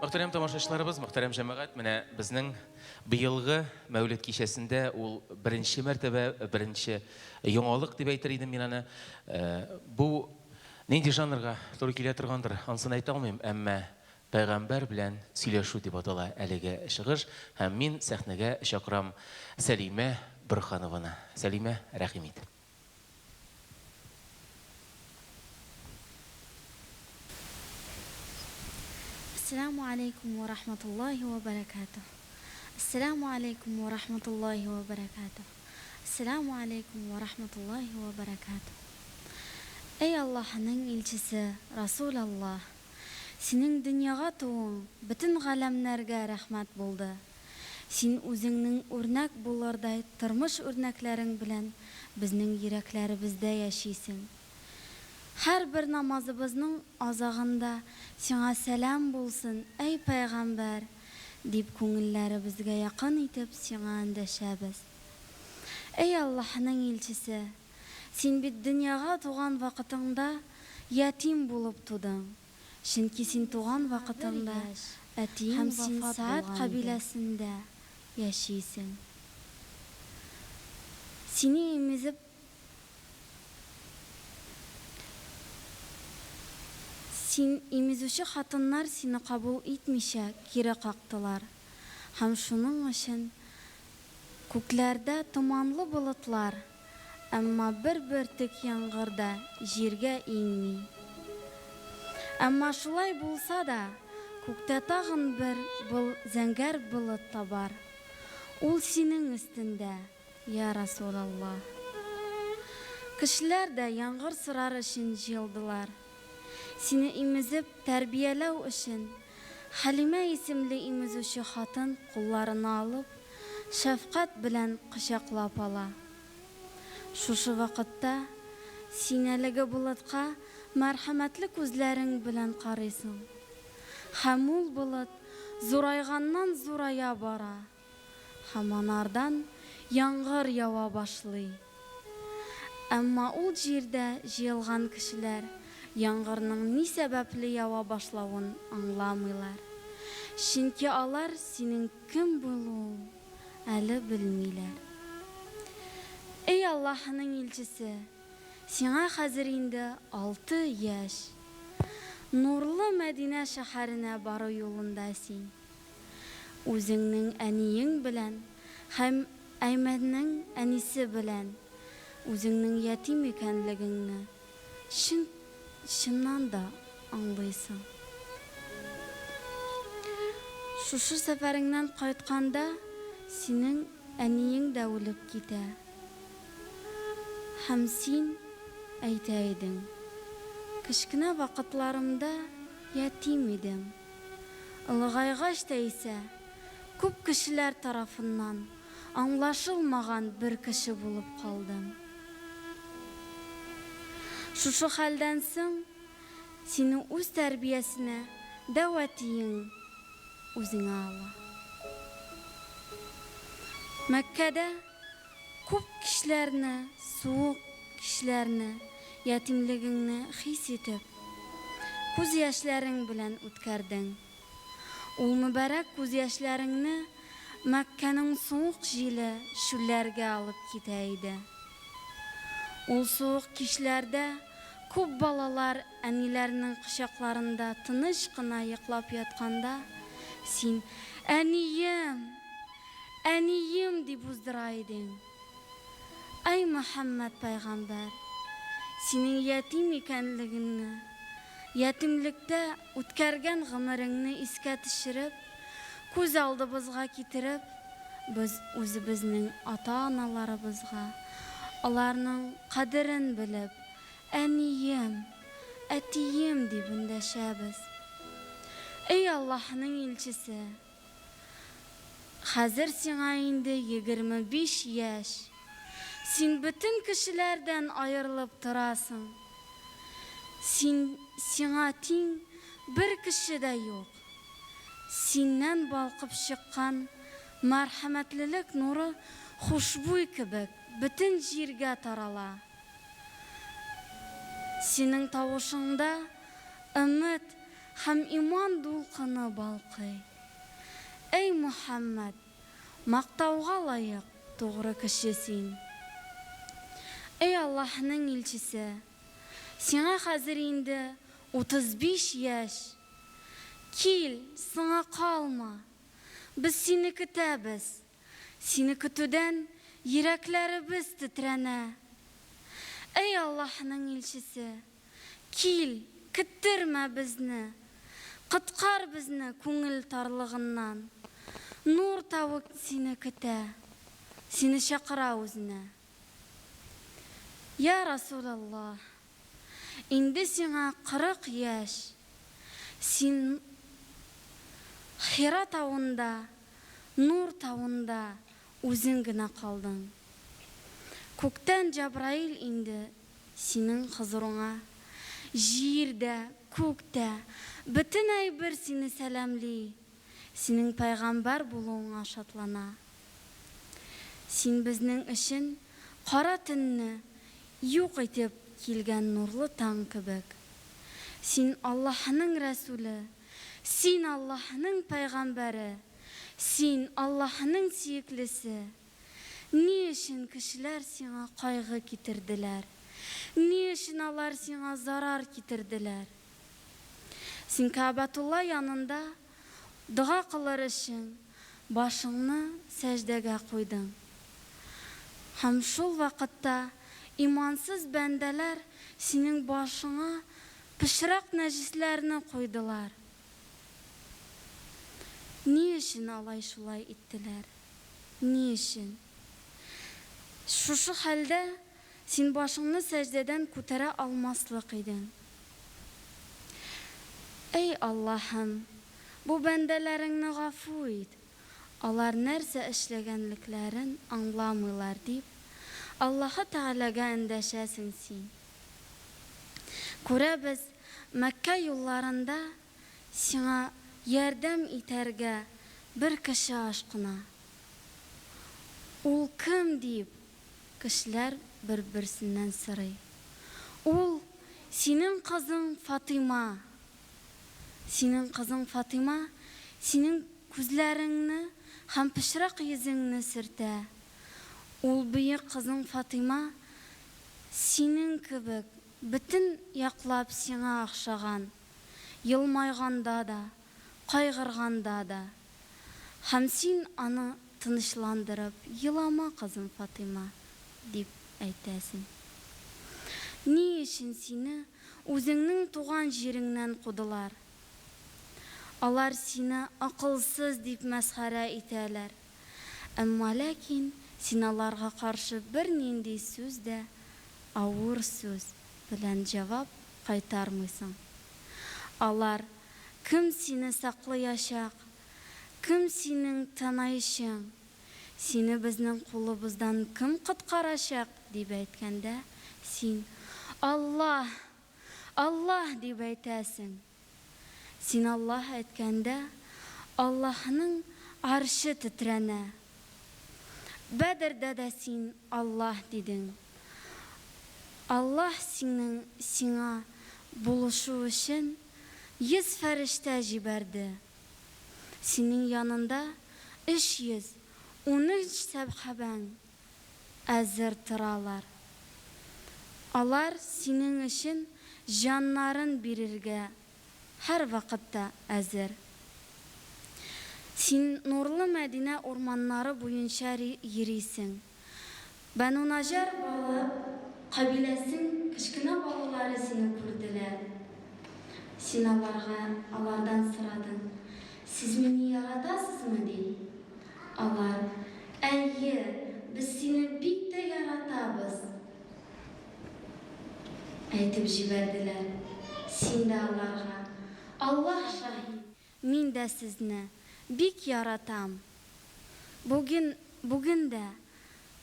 Muhterem тамашачыларыбыз, muhterem җәмәгать, менә безнең быелгы Мәүлид кичәсендә ул беренче мәртәбә, беренче яңалык дип әйтер идем мин аны. Бу нинди жанрга туры килә торгандыр, анысын әйтә алмыйм, әмма Пәйгамбәр белән сөйләшү дип атала әлеге чыгыш һәм мин сәхнәгә чакырам Сәлимә Борһанованы. Сәлимә, рәхим ит. السلام عليكم ورحمة الله وبركاته. السلام عليكم ورحمة الله وبركاته. السلام عليكم ورحمة الله وبركاته. Ey Allah'ın elçisi, Resulallah, senin dünyaya tuğun, bütün galemlerge rahmet buldu. Sen özünün örnek bulurday, tırmış örneklerin bilen, bizning yüreklerimizde yaşaysın. Her bir namazımızın azağında sana selam bulsun ey peygamber deyip köngülleri bizge yakın itip sana endeşebiz. Ey Allah'ın elçisi, sen bir dünyaya tuğan vakitinde yetim bulup tudun. Çünkü sen tuğan vakitinde hem sen Saat kabilesinde yaşaysın. Seni emizip Sen imizuşu hatunlar seni kabul etmişe kire kalktılar. Hem şunun için köklerde tumanlı bulutlar, ama bir tek yağmurda jirge inmi. Ama şulay bulsa da kökte tağın bir zenger bulut tabar. Ol senin üstünde ya Resulallah. Kişiler de yağmur sırar için jıldılar. Seni imizip terbiyelev için Halime isimli imizuşu hatın kollarını alıp şefkat bilen kışaklap ala. Şuşu vakitte sineligi bulutqa merhametli gözlerin bilen qarıysın. Hamul bulut zoraygandan zoraya bara. Hamanardan yağmur yava başlay. Ama o jirde jıyılgan kişiler yağmurun ne sebeple yava başlawın anlamıylar. Çünkü alar senin kim bulun әлі bilmiler. Ey Allah'ın elçisi, sana hazır indi 6 yaş. Nurlu Medine şehrine barı yolundasın. Özünün aniyin bilen, hem Aymen'in anisi bilen, özünün yetim ikenligini şundan da anlaysın. Şuşu seferinden qaytqanda senin aniyin de ölüp gide. Hem sen aytaydın. Kışkına vakitlarımda yetim idim. Ilgaygaçta ise köp kişiler tarafından anlaşılmagan bir kişi bulup kaldım. Şuşu halden soň seni öz terbiyesine davetiyin özüne ala. Mekke'de köp kişilerini, soğuk kişilerini, yetimligini his etip, göz yaşların bilen ötkerdin. O mübarek göz yaşlarını Mekke'nin soğuk jili şullerge alıp giteydi. O soğuk kişilerde köp balalar anilerinin kışaklarında tınışkına yıklap yatkanda sen aniyim deyip uzdıraydın. Ey Muhammed Peygamber, senin yetim ikenligini, yetimlikte ötkergen gımırını iske tişirip, көз алдыбызга китереп, biz özübüzning ata-analarыбызга аларның кадерин билип, әнием, әтием дип үндәшәбез. Ey Allah'ın elçisi, hazır сиңа инде 25 yaş. Sen bütün kişilerden ayrılıp turasın. Сиңа тең bir kişi de yok. Синнән балкып чыккан мәрхәмәтлелек нуры хушбуй кебек bütün җиргә тарала. Синең тавышыңда өмет һәм иман дулкыны балкый. Эй Мөхәммәд, мактауга лайык тугры кеше син. Эй Аллаһның илчесе, сиңа хәзер инде 35 яшь. Кил, сиңа калма. Без сине көтәбез. Сине көтүдән йөрәкләребез тетрәнә. Эй Аллаһның илчесе, кил, көттермә безне. Кыткар безне күңел тарлыгыннан. Нур тавык сине көтә. Сине чакыра үзенә. Я Расулаллах, инде сиңа 40 яшь. Син Хира тауында, Нур тауында үзең генә калдың. Күктән Җабраил инде синең хозурыңа. Җирдә, күктә бөтен әйбер сине сәламли. Синең пайгамбар булуыңа шатлана. Син безнең өчен кара төнне юк итеп килгән нурлы таң кебек. Син Аллаһның Рәсүле, син Аллаһның пайгамбары, син Аллаһның сөеклесе. Ни өчен кешеләр сиңа кайгы китерделәр? Ни өчен алар сиңа зарар китерделәр? Син Кәбатулла янында дуга кылыр өчен башыңны сәҗдәгә куйдың. Һәм шул вакытта имансыз бәндәләр синең башыңа пычрак нәҗисләрне куйдылар. Ни өчен алай шулай иттеләр? Ни өчен? Шушы хәлдә син башыңны сәҗдәдән күтәрә алмаслык идең. Эй Аллаһым, бу бәндәләреңне гафу ит. Алар нәрсә эшләгәнлекләрен аңламыйлар дип, Аллаһы Тәгаләгә эндәшәсең син. Күрәбез, Мәккә юлларында сиңа ярдәм итәргә бер кеше ашкына. Ул кем дип кешеләр бер-берсеннән сорый. Ул синең кызың Фатыйма. Синең кызың Фатыйма синең күзләреңне һәм пычрак йөзеңне сөртә. Ул бөек кызың Фатыйма синең кебек бөтен яклап сиңа охшаган. Елмайганда да, кайгырганда да. Һәм син аны тынычландырып, елама кызым Фатыйма дип әйтәсең. Ни өчен сине үзеңнең туган җиреңнән кудылар? Алар сине акылсыз дип мәсхәрә итәләр. Әмма ләкин син аларга каршы бер нинди сүз дә, авыр сүз белән җавап кайтармыйсың. Алар кем сине саклаячак? Кем синең танаячак? Сине безнең кулыбыздан кем коткарачак дип әйткәндә, син Аллаһ, Аллаһ дип әйтәсең. Син Аллаһ әйткәндә, Аллаһның аршы тетрәнә. Бәдердә дә син Аллаһ дидең. Аллаһ сиңа булышу өчен 100 фәрештә җибәрде. Синең янында 313 сәбхәбәң әзер торалар. Алар синең өчен җаннарын бирергә һәр вакытта әзер. Син нурлы Мәдинә урманнары буенча йөрисең. Бәну Наҗар бала кабиләсен кечкенә балалары сине күрделәр. Син алардан сорадың. Сез мине яратасызмы ди? Алар, әйе, без сине бик тә яратабыз. Әйтеп җибәрделәр. Син дә аларга, Аллаһ шаһид, мин дә сезне бик яратам. Бүген дә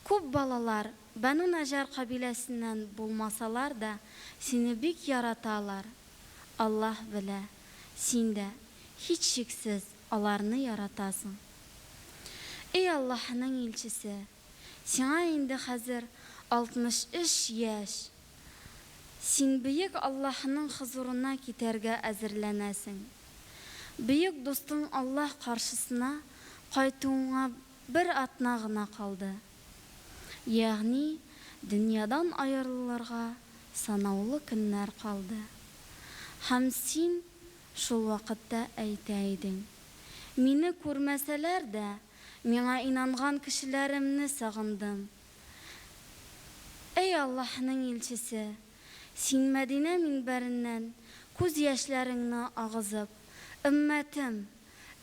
күп балалар Бәну Наҗар кабиләсеннән булмасалар да сине бик яраталар. Аллаһ белә, син дә һич шиксез аларны яратасың. Эй Аллаһның илчесе, сиңа инде хәзер 63 яшь. Син бөек Аллаһның хузурына китәргә әзерләнәсең. Büyük dostun Allah karşısına kaytuğuna bir atna gına kaldı. Yani dünyadan ayrılırga sanavlı günler kaldı. Hem sen şul vakitte eyteydin. Meni görmeseler de, mena inangan kişilerimni sağındım. Ey Allah'ın elçisi, sen Medine minberinden göz yaşlarını ağızıp, ümmetim,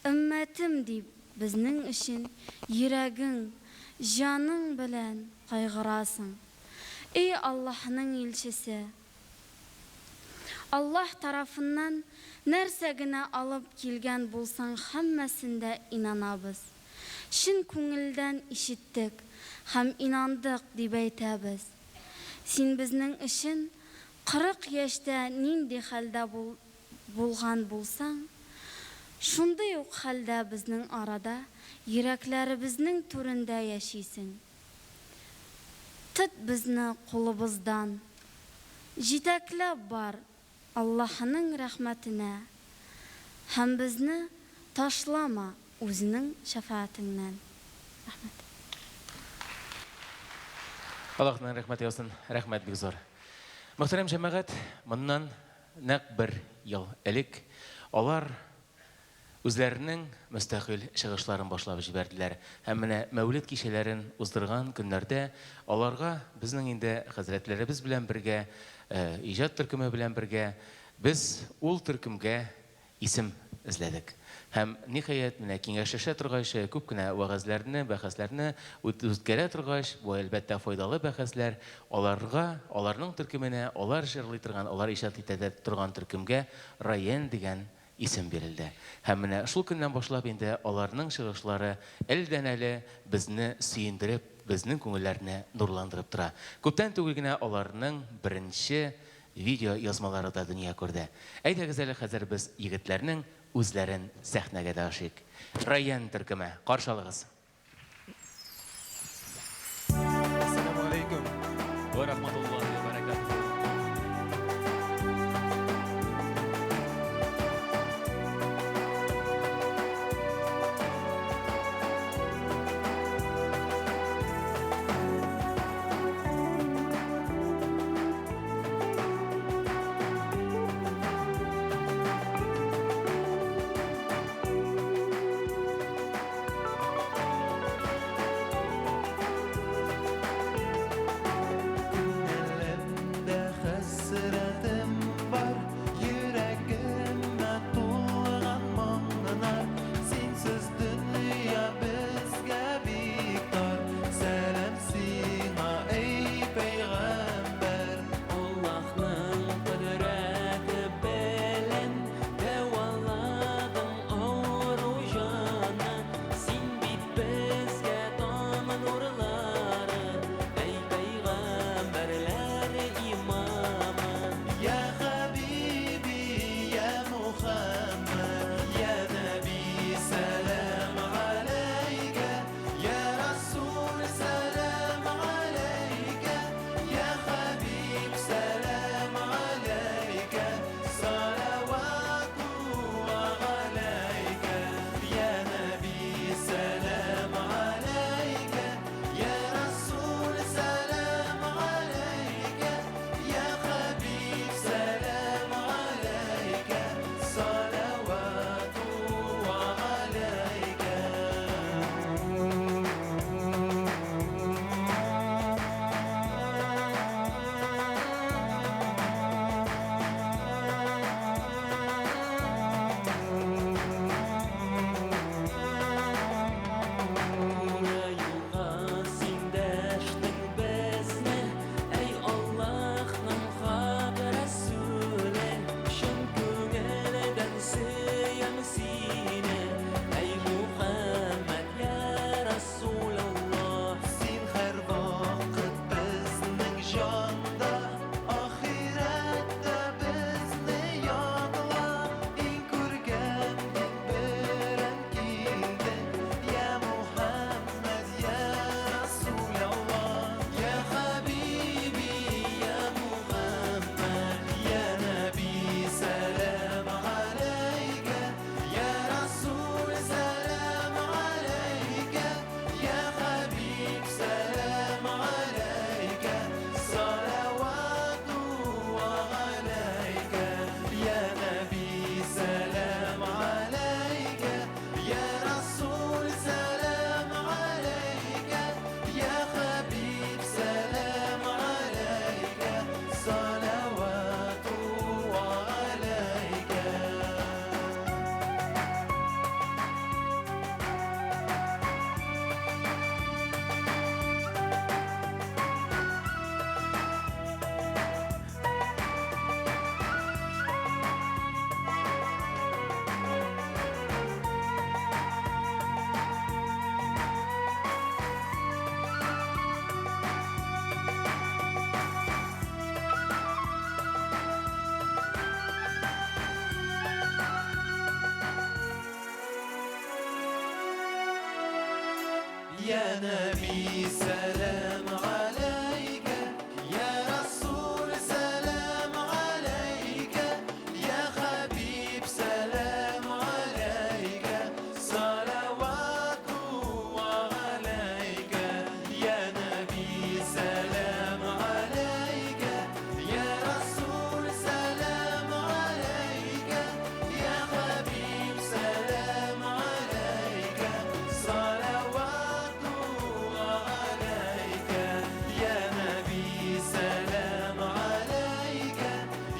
ümmetim deyip bizning için yüreğin, canın bilen kaygırasın. Ey Allah'ın elçisi, Allah tarafından nersegine alıp kelgen bulsan hammesinde inanabız. Şin көңілден işittik, hem inandık deb aytабыз. Sen bizning için 40 yaşta nindi halda bulgan bulsan, şunday yok halda bizning arada, yüreklerimizning türünde yaşaysın. Tut bizni қолыбыздан, jetaklab bar Allah'ın rahmetine, hem bizni taşlama o'zining shafaatinden. Rahmet. Allah'ın rahmeti olsun, rahmet big zor. Muhterem cemaat, bundan naq bir yıl элек алар үзләренең мөстәкыйль чыгышларын башлап җибәрделәр. Һәм менә Мәүлид кичәләрен уздырган көннәрдә аларга безнең инде хәзрәтләребез белән бергә, иҗат төркеме белән бергә без ул төркемгә исем эзләдек. Һәм ниһаять менә киңәшләшә торгач, күп кенә вәгазьләрне, бәхәсләрне үткәрә торгач, бу әлбәттә файдалы бәхәсләр аларга, аларның төркеменә, алар җырлый торган, алар иҗат итә торган төркемгә Раян дигән исем бирелде. Һәм менә шул көннән башлап инде аларның чыгышлары әлдән-әле безне сөендереп, безнең күңелләрне нурландырып тора. Күптән түгел генә аларның беренче видео язмалары да дөнья күрде. Әйдәгез әле хәзер без егетләрнең үзләрен сәхнәгә ташыйк. Раян төркеме, каршы алыгыз. Ассаламу алейкум ва рахматуллахи ва баракатуһу. يا نبي سلام عليك يا رسول سلام عليك يا حبيب سلام عليك صلوات الله عليك يا نبي سلام عليك يا رسول سلام عليك يا حبيب سلام عليك صلوات الله عليك يا نبي سلام عليك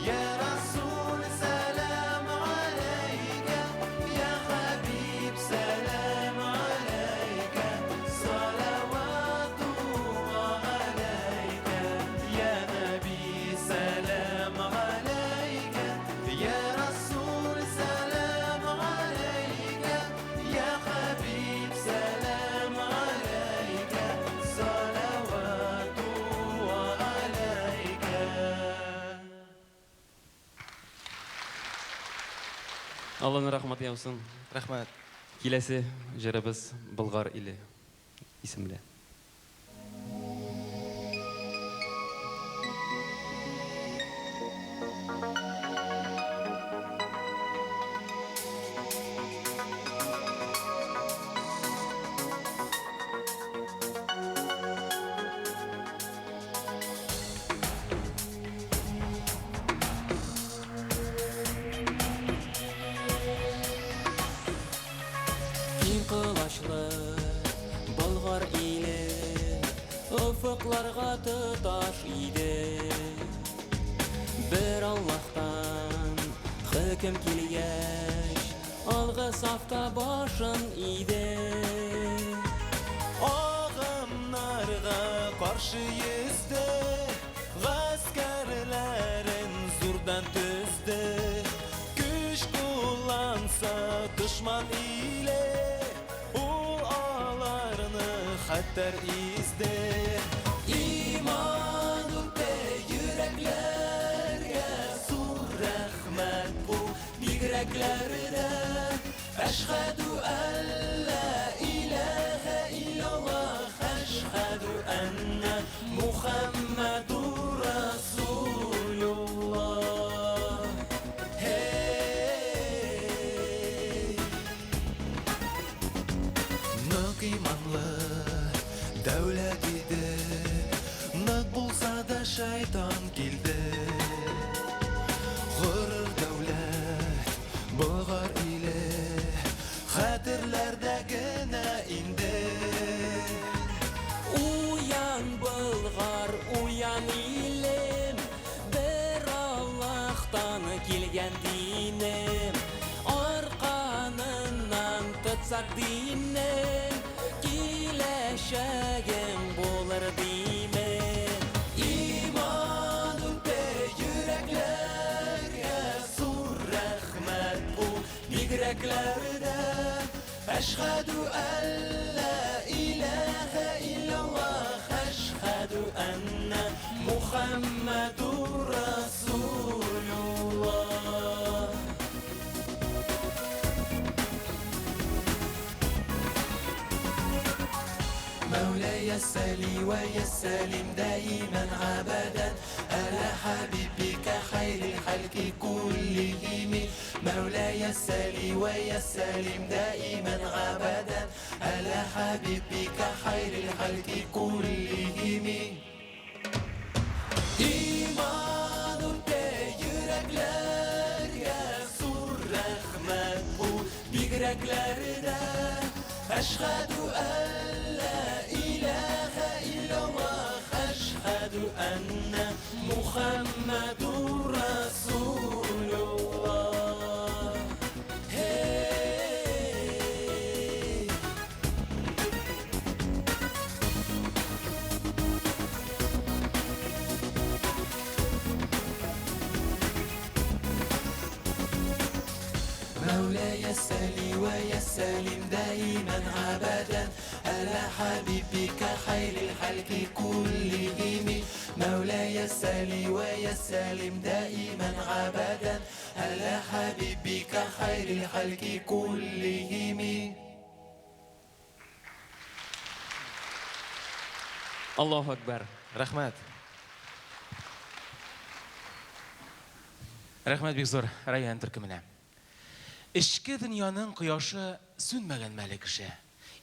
يا رسول سلام عليك يا حبيب سلام عليك صلوات الله عليك يا نبي سلام عليك يا رسول سلام عليك يا حبيب سلام عليك صلوات الله عليك. Allah'ın rahmeti olsun. Rahmat. Келесі жырыбыз Бұлғар илі исімлі. Кең құлашлы Бұлғар илі Ұфықларға тұташ иді Бір Аллахтан Хükім келгеш Алғы сафта башын иді Ағымнарға қаршы езді Ғаскерлерін зұрдан түзді Күш kullansa düşman ile Ул аларны хәттер изде İman үтте yüreklерге Сур рәхмәт бу бигрәкләрдә Әшһәдү әллә илаһа иллаллаһ Әшһәдү әннә Мухаммадур Расулуллаһ Нык иманлы дәүләт иде Нык булса да шайтан килде Ғұрыр дәүләт Бұлғар иле Хәтерләрдә генә инде Уян Бұлғар, уян илем Бір Аллахтан келген динем Арқанынан тұтсақ динем Киләшәгем болыр деймен İman үтте yüreklерге Сур рәхмәт бу бигрәкләрдә Әшһәдү әллә илаһа иллаллаһ Әшһәдү әннә Мухаммадур Расулуллаһ مولاي السلي ويسلم دائما عبدا على حبيبك خير الخلق كلهم مولاي السلي ويسلم دائما عبدا على حبيبك خير الخلق كلهم İman ütte yüreklerge Sur rəhmət bu bigreklərdə Əşhədü əllə iləhə illallah Əşhədü ənnə Muhammedur Rasulullah Hey مولاي السلي ويسلم دائما عبدا على حبيبك خير الخلق كلهم مولاي السلي ويسلم دائما عبدا على حبيبك خير الخلق كلهم Allahu Akbar. Рахмәт. Рәхмәт бик зур район төркеменә. Ішкі дөньяның кояшы сүнмәгән мәле кеше.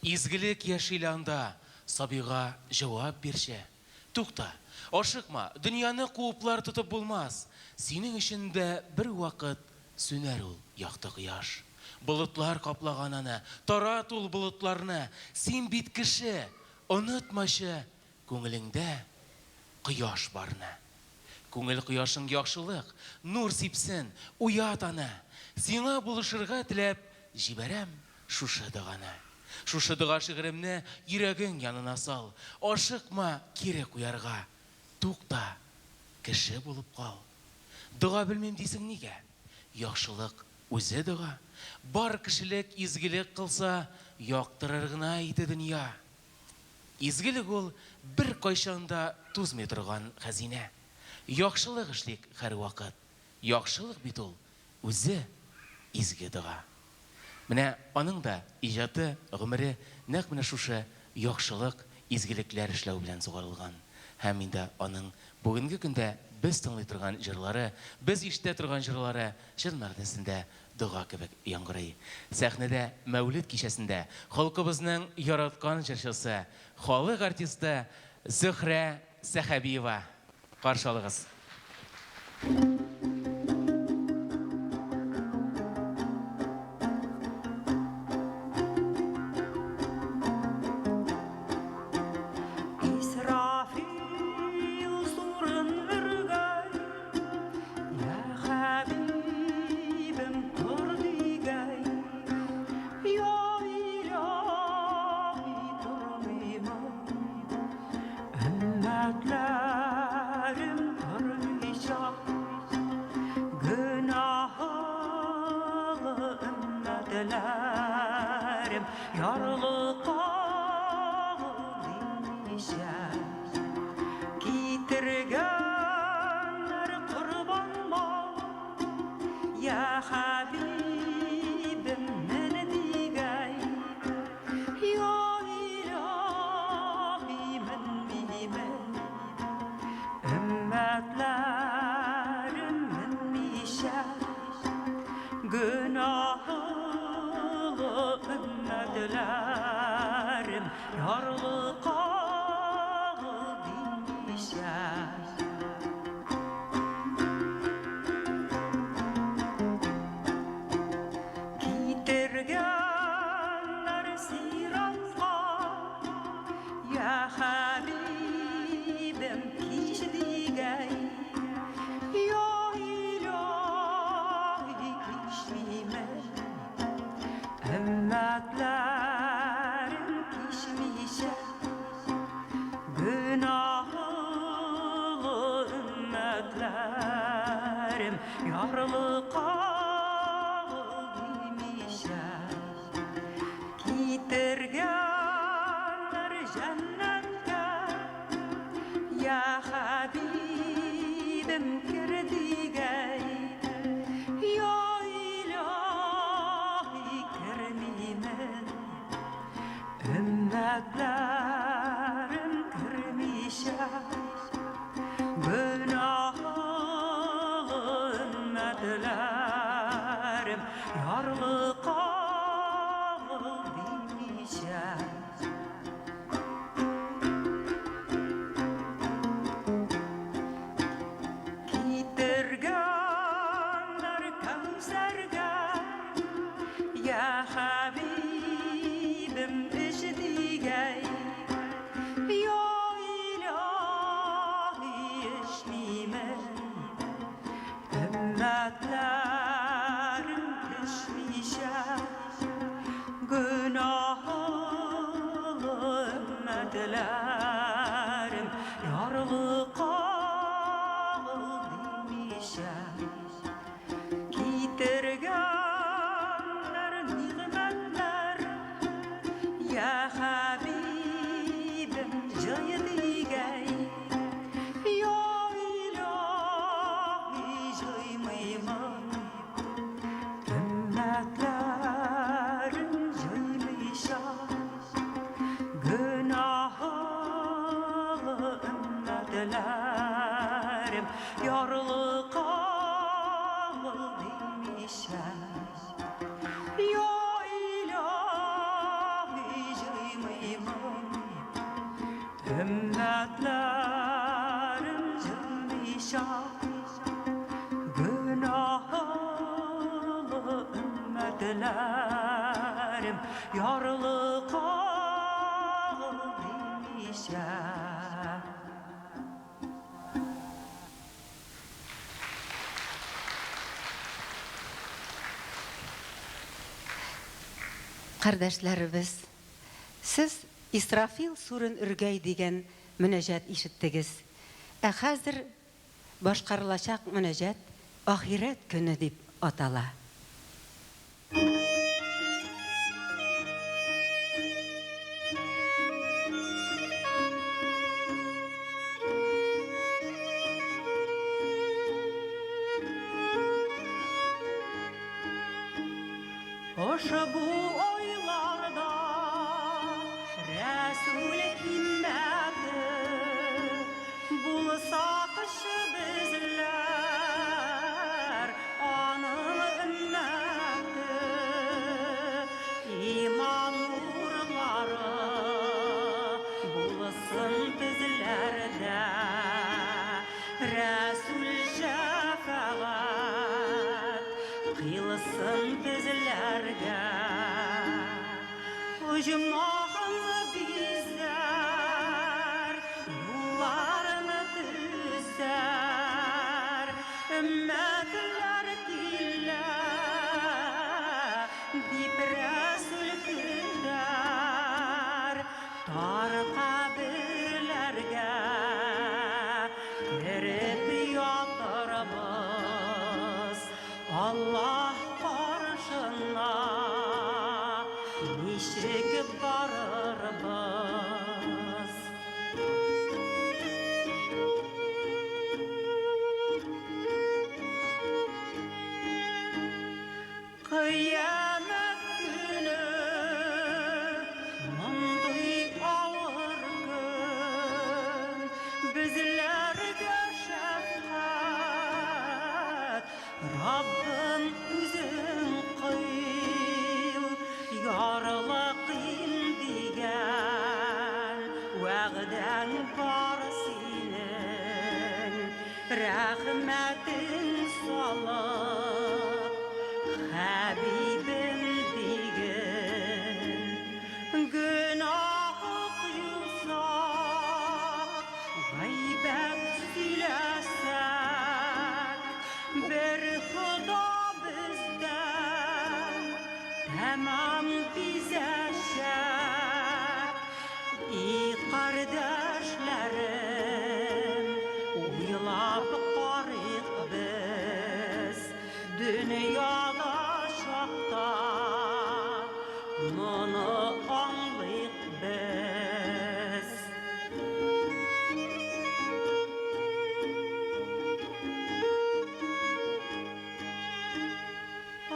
Изгелек яшиле анда, сабига җавап бирче. Тукта, ашыкма, дөньяны куыплар тотып булмас. Синең өчен дә бер вакыт сүнәр ул якты кояш. Болытлар каплаган аны, тарат ул болытларны. Син бит кеше, онытмачы, күңелеңдә кояш барны. Күңел кояшың яхшылык, нур сипсен, уят аны. Сиңа булышырга теләп, җибәрәм шушы доганы. Шушы дога шигыремне йөрәгең янына сал. Ашыкма кире куярга. Тукта, кеше булып кал. Дога белмим дисең нигә? Яхшылык үзе дога. Бар кешелек изгелек кылса, яктырыр гына иде дөнья. Изгелек ул бер кайчанда тузмый торган хәзинә. Яхшылык эшлик һәр вакыт. Яхшылык бит ул үзе изге дога. Менә аның да иҗаты, гомере нәкъ менә шушы яхшылык, изгелекләр эшләү белән сугарылган. Һәм инде аның бүгенге көндә без тыңлый торган җырлары, без ишетә торган җырлары чын мәгънәсендә дога кебек яңгырый. Сәхнәдә Мәүлид кичәсендә халкыбызның яраткан җырчысы, халык артисты Зөһрә Сәхәбиева. Каршы алыгыз. Исәлим ярлы калмыйча. Кардәшләребез, сез Исрафил сурын үргәй дигән мөнәҗәт ишеттегез. Ә хәзер башкарылачак мөнәҗәт ахирәт көне дип атала. Ошбу ойларда Рәсүл химмәте булса кеше безләр аның өммәте иман нурлары булсын безләрдә Рәсүл шәфәгать кыйлсын безләргә Уҗмагын бизәр юлларны төзәр өммәтләр килә дип Рәсүл көләр тар каберләргә кереп ятарбыз Аллаһ каршына ничек барырбыз Кыямәт көне мондый авыр көн безләргә шәфкать Раббым үзең кыйл ярлык дигән вәгъдәң бар синең рәхмәтең салып Хәбибем диген гөнаһы юсак гайбәт сөйләсәк бер Хода бездән тәмам бизәшәк И кардәшләрем уйлап карыйк без дөньяда чакта моны аңлыйк без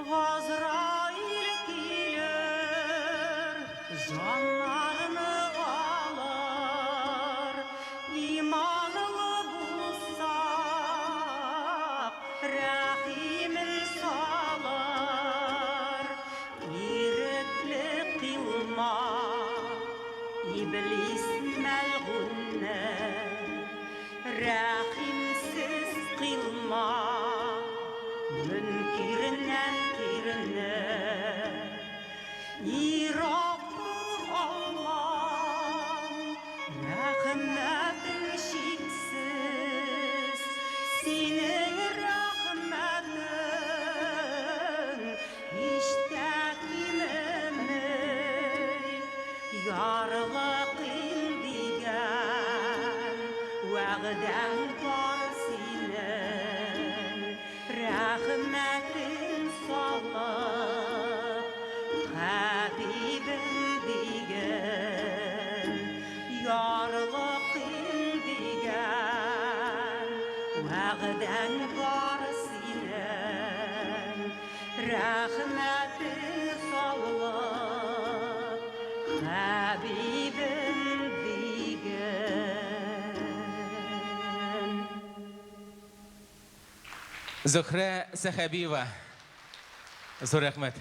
Газраил килер, жаннарны алыр, иманлы булсак, рәхимен салыр, ирекле кылма, иблис мәлгүнне, рәхимсез кылма. Мөнкирнән кирне И Раббым Аллам рәхмәтең чиксез Синең рәхмәтең һич тә кимемей Ярлык дигән вәгъдәң бар синең Рәхмәтең салып Хәбибем диген ярлык дигән вәгъдәң бар синең Рәхмәтең салып Хәбибем диген Зөһрә Сәхәбиева. Зур рәхмәт.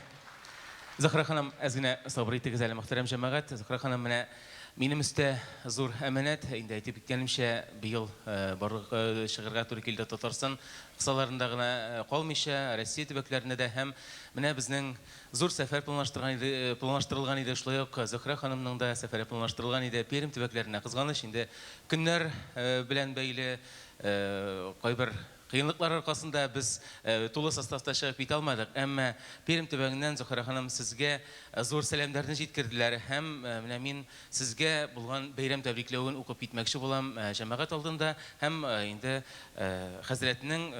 Зөһрә ханым, әз генә сабыр итегез әле, мөхтәрәм җәмәгать. Зөһрә ханым менә Минемізде зор әмәнәт, енді айтып кеткенімше, биыл барлық шығырға туры келді Татарстан қысаларында қалмайша, Россия төбәкләренә дә һәм менә безнең зур сәфәр планлаштырылган иде, шулай ук Зөһрә ханымның да сәфәре планлаштырылган иде Пермь төбәкләренә. Кызганыч, инде көннәр белән бәйле кайбер кыйынлыклар аркасында без тулы составта чыгып китә алмадык. Әмма Пермь төбәгеннән Зөһрә ханым сезгә зур сәламнәрне җиткерделәр һәм менә мин сезгә булган бәйрәм тәбрикләвен укып китмәкче булам җәмәгать алдында һәм инде хәзрәтнең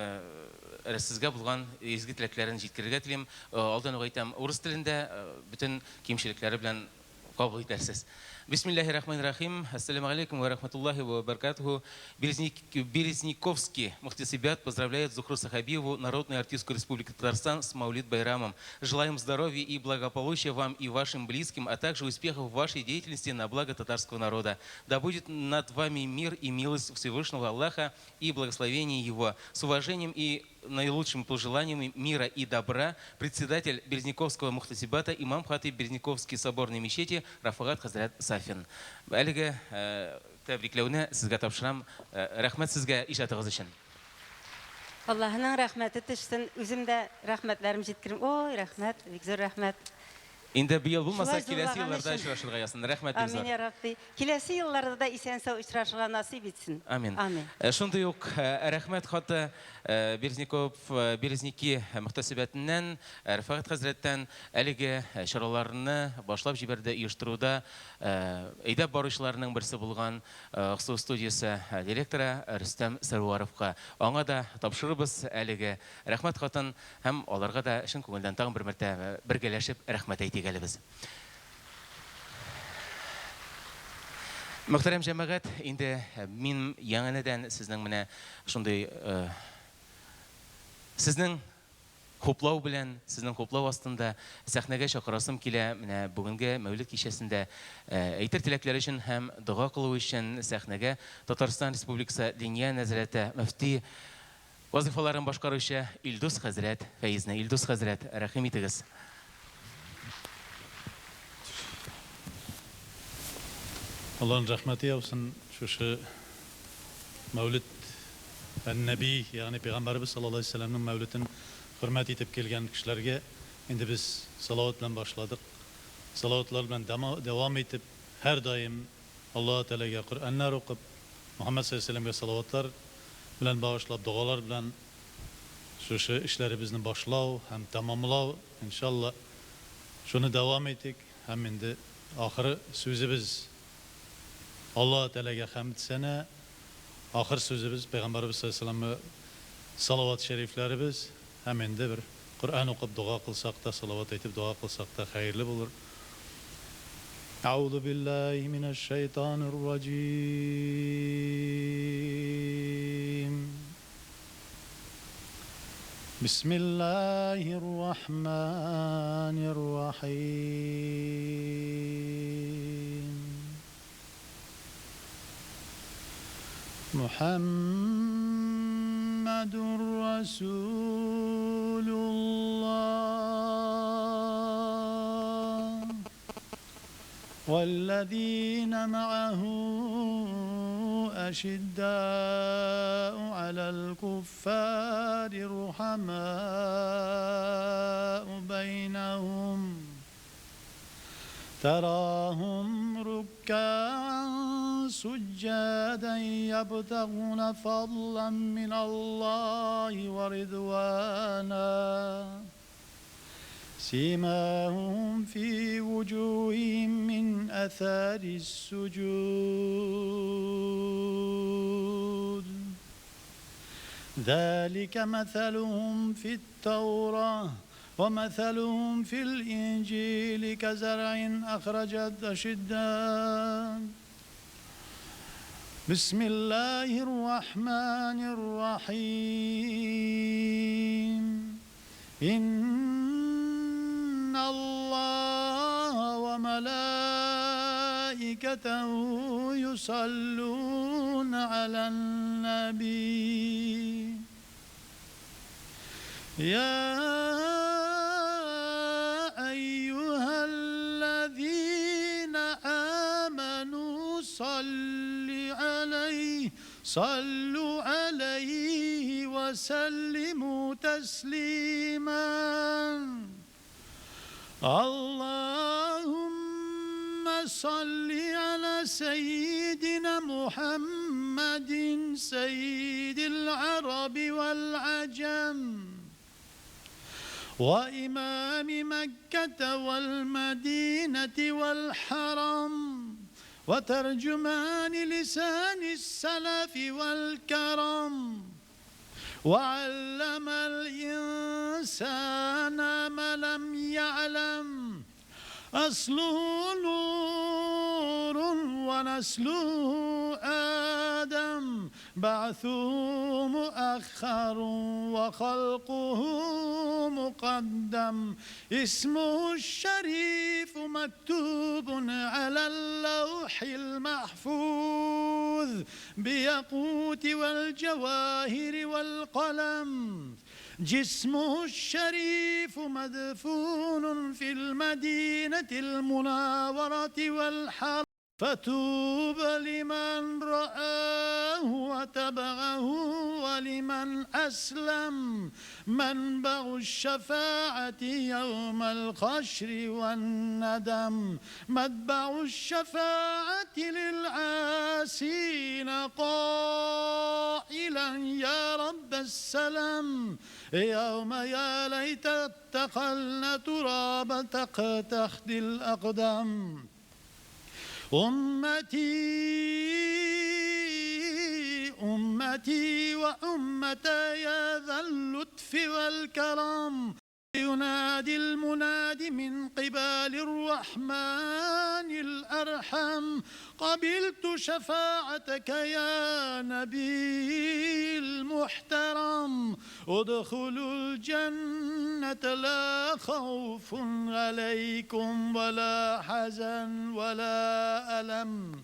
сезгә булган изге теләкләрен җиткерергә телим. Алдан ук әйтәм, урыс телендә бөтен кимчелекләре белән кабул итәрсез. Бисмиллахир-рахманир-рахим. Ассаламу алейкум ва рахматуллахи ва баракатуху. Березниковский Мухтасибят поздравляет Зухру Сахабиеву, Народную артистку Республики Татарстан, с Маулид Байрамом. Желаем здоровья и благополучия вам и вашим близким, а также успехов в вашей деятельности на благо татарского народа. Да будет над вами мир и милость Всевышнего Аллаха и благословение Его. С уважением и наилучшими пожеланиями мира и добра председатель Березниковского Мухтасибата, имам хатиб Березниковский соборной мечети Рафагат Хазрат Сафин. Әлеге тәбрикләүне сезгә тапшырам. Рәхмәт сезгә ишатыгыз өчен. Аллаһның рәхмәте төшсен. Үзем дә рәхмәтләрем җиткерим. Ой, рәхмәт, бик зур рәхмәт. Инде быел булмаса, киләсе елларда очрашырга ясын. Рәхмәт бик зур. Амин я Рабби. Киләсе елларда да исән-сау очрашырга насыйп итсен. Амин. Амин. Шундый ук рәхмәт хаты Березники Мөхтәсибәтеннән, Рәфәгать хәзрәттән әлеге чараларны башлап җибәрде, оештыруда әйдәп баручыларның берсе булган Аксу студиясе директоры Рөстәм Сәрваровка. Аңа да тапшырыбыз әлеге рәхмәт хатын һәм аларга да чын күңелдән тагын бер мәртәбә бергәләшеп рәхмәт әйтик әле без. Мөхтәрәм җәмәгать, инде мин яңадан сезнең менә шундый сезнең хуплау белән, сезнең хуплау астында сәхнәгә чакырасым килә. Менә бүгенге Мәүлид кичәсендә әйтер теләкләр өчен һәм дуга кылу өчен сәхнәгә Татарстан Республикасы Диния нәзарәте мөфти вазифаларын башкаручы Илдус хәзрәт Фәйзне. Илдус хәзрәт, рәхим итегез. Allah'ın rahmeti olsun şu Mevlid Nebi yani Peygamberimiz sallallahu aleyhi ve sellem'in Mevlid'in hürmet edip gelgen kişilerge şimdi biz salavatla başladık. Salavatlarla devam edip her daim Allah-u Teala'ya Kur'anlar okup Muhammed sallallahu aleyhi ve sellem'e salavatlar bilen bağışlayıp dualar bilen şu işleri bizden başlav hem tamamlav inşallah şunu devam ettik hem şimdi ahırı sözü biz Allah Teala'ya hamd sene, ahir sözümüz Peygamberimiz sallallahu aleyhi ve sellem'e salavat şeriflerimiz hemen de bir Kur'an okup dua kılsak da salavat etip dua kılsak da hayırlı bulur. Euzu billahi mineşşeytanirracim. Bismillahirrahmanirrahim. Muhammedur Resulullah وَالَّذِينَ مَعَهُ أَشِدَّاءُ عَلَى الْكُفَّارِ رُحَمَاءُ بَيْنَهُمْ تراهم ركعا سجدا يبتغون فضلا من الله ورضوانا سيماهم في وجوههم من أثار السجود ذلك مثلهم في التوراة ومثلهم في الإنجيل كزرع أخرجت أشداء بسم الله الرحمن الرحيم إن الله وملائكته يصلون على النبي يا أيها الذين آمنوا صلوا عليه وسلموا تسليما اللهم صل على سيدنا محمد سيد العرب والعجم وإمام مكة والمدينة والحرم وترجمان لسان السلف والكرم وعلم الإنسان ما لم يعلم أصله نور ونسله آدم بعثه مؤخر وخلقه مقدم اسمه الشريف مكتوب على اللوح المحفوظ بياقوت والجواهر والقلم جسمه الشريف مدفون في المدينة المنورة والحرم فتوب لمن رآه وتبعه ولمن أسلم منبع الشفاعة يوم الخشر والندم متبع الشفاعة للعاسين قائلا يا رب السلام يوم يا ليت اتخذنا تراب تحت الأقدام أمتي وأمتي يا ذا اللطف والكرم ينادي المنادي من قبل الرحمن الأرحم قبلت شفاعتك يا نبي المحترم ادخلوا الجنة لا خوف عليكم ولا حزن ولا ألم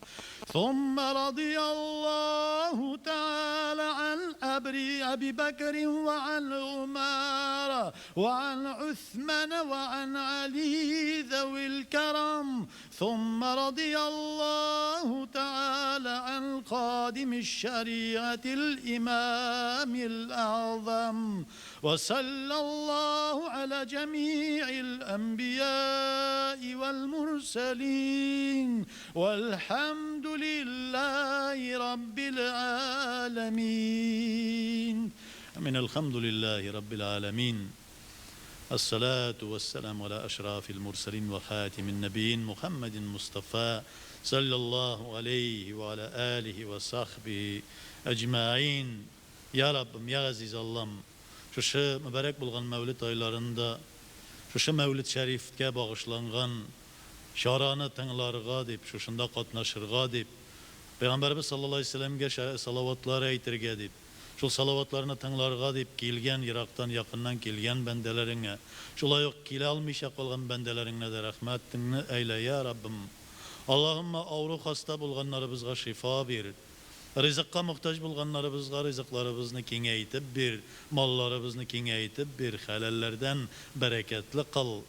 ثم رضي الله تعالى عن أبي بكر وعن عمر وعن عثمان وعن علي ذوي الكرم ثم رضي الله تعالى عن خادم الشريعة الإمام الأعظم وصلى الله على جميع الأنبياء والمرسلين والحمد لله رب العالمين من الحمد لله رب العالمين الصلاة والسلام على أشراف المرسلين وخاتم النبيين محمد مصطفى صلى الله عليه وعلى آله وصحبه أجمعين يا رب يا عزيز اللهم şu mübarek bulgan Mevlid aylarında şu Mevlid Şerif'e bağışlangan şarаны tыңларга дип, шушында катнашырга дип, Пәйгамбәрбез саллаллаһу алейһи ва сәлләмгә салаватлар әйтергә дип, шул салаватларны тыңларга дип килгән, ерактан, якыннан килгән бәндәләреңә, шулай ук килә алмыйча калган бәндәләреңә дә рәхмәтеңне әйлә, я Раббым. Аллаһумма авыру хаста булганнарыбызга шифа бир. Ризыкка мохтаҗ булганнарыбызга ризыкларыбызны киңәйтеп бир, малларыбызны киңәйтеп бир, хәләлләрдән бәрәкәтле кыл.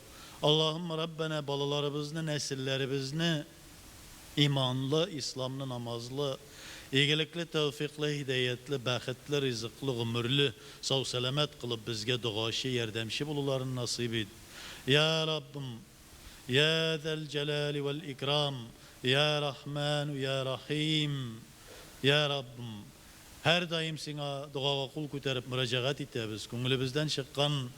Allahümme Rabbena balalarımızı, nesillerimizi imanlı, İslamlı, namazlı, iyilikli, tevfikli, hidayetli, bəxtli, rızıklı, ömürlü, sağ selamet kılıp bizge duaşı, yardımcı buluların nasip et. Ya Rabbim, Ya Zel Celali vel İkram, Ya Rahman, Ya Rahim, Ya Rabbim, her daim sana duağa kul ko'tarib müracaat etamiz. Ko'nglimizdan chiqqan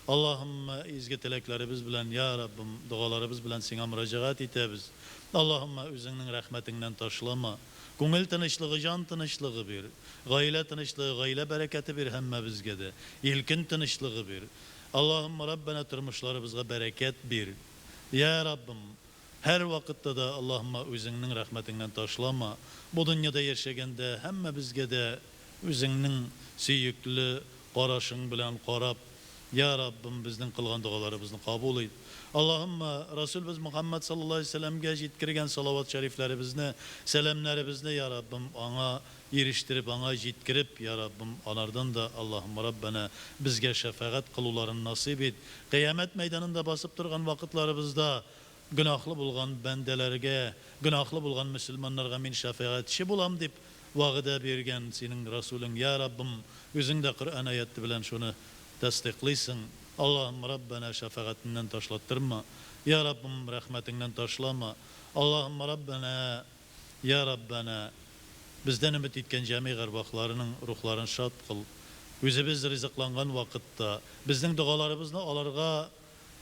Allahümme izgi tileklerimiz bilen ya Rabbim dualarımız bilen sana müracaat etamiz. Allahümme özünün rahmetinden taşlama. Ko'ngil tinchlığı, can tinchlığı bir. Gaile tinchlığı, gaile bereketi bir hemme bizge de. İlkin tinchlığı bir. Allahümme Rabbena turmuşlarımızga bereket bir. Ya Rabbim her vakitte de Allahümme özünün rahmetinden taşlama. Bu dünyada yaşaganda hemme bizge de özünün süyüklü qarashın bilen qarab Ya Rabbim bizden kılgan dualarımızı kabul et. Allahümme Resulümüz Muhammed sallallahu aleyhi ve sellem'e yetkirgen salavat şeriflerimizni, selamlarimizni ya Rabbim ana eriştirip, ana yetkirip ya Rabbim anardan da Allahümme Rabbena bizge şefaat kılıların nasip et. Kıyamet meydanında basıp durgan vakitlerimizde günahlı bulgan bendelerge, günahlı bulgan Müslümanlarga min şefaatçi bulam dip vağıda bergen senin Resulün. Ya Rabbim, özün de Kur'an ayeti bilen şunu tasdiqlisin. Allah'ım Rabbena şefaatinden taşlattırma. Ya Rabbim rahmetinden taşlama. Allah'ım Rabbena, Ya Rabbena, bizden ümit etken cami garbaqlarının ruhlarını şad kıl. Özümüz rızıklangan vakitte bizden dualarımızla alarga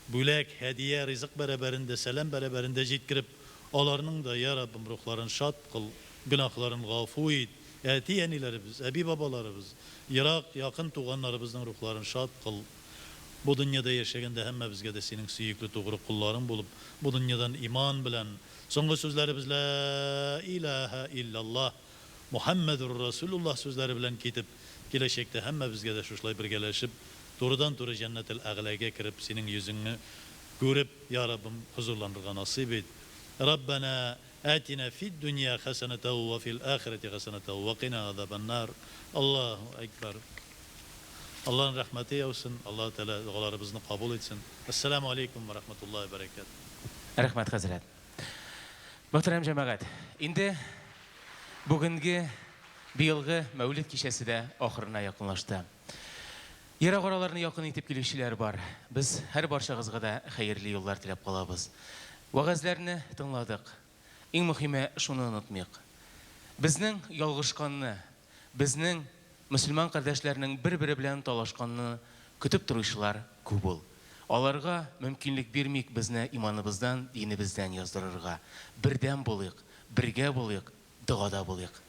bülek, hediye, rızık beraberinde, selam beraberinde jetkirip, alarının da Ya Rabbim ruhlarını şad kıl, günahlarını gafu et. Yenilerimiz, ebi babalarımız, Irak yakın tuğanlarımızın ruhlarını şad kıl. Bu dünyada yaşaganda hemme bizge de senin süyüklü tuğru kulların bulup, bu dünyadan iman bilen, soňgy sözlerimiz la ilahe illallah, Muhammedur Resulullah sözleri bilen kitip, gelecekte hemme bizge de şuşlay birgeleşip, doğrudan doğru cennetil ağlaga kirip, senin yüzünü görüp, Ya Rabbim huzurlandırga nasip et. Rabbena atina fid dünya haseneten ve fil ahireti haseneten ve qina azaban nar. Allahu ekber. Allah'ın rahmeti olsun. Allah Teala dualarımızı kabul etsin. Esselamu aleyküm ve rahmetullahi ve berekatuhu. Rahmat Hazret. Muhterem cemaat, indi bugünkü biyılgı Mevlid kişesi de ahırına yakınlaştı. Yere oralarını yakın etip gelişçiler var. Biz her barşağızga da hayırlı yollar tilep kalabız. Vaazlarını tınladık. En mühimi şunu unutmayık. Bizning yalgışkanını, bizning Müslüman kardeşlerinin bir-biri bilen talaşkanını kütüp duruşlar kubul. Alarga mümkünlük bermeyik bizni imanımızdan, dinimizden yazdırırga. Birden bulayık, birge bulayık, duada bulayık.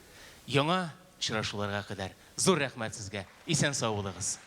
Яңа очрашуларга кадәр зур рәхмәт сезгә. Исән сау булыгыз.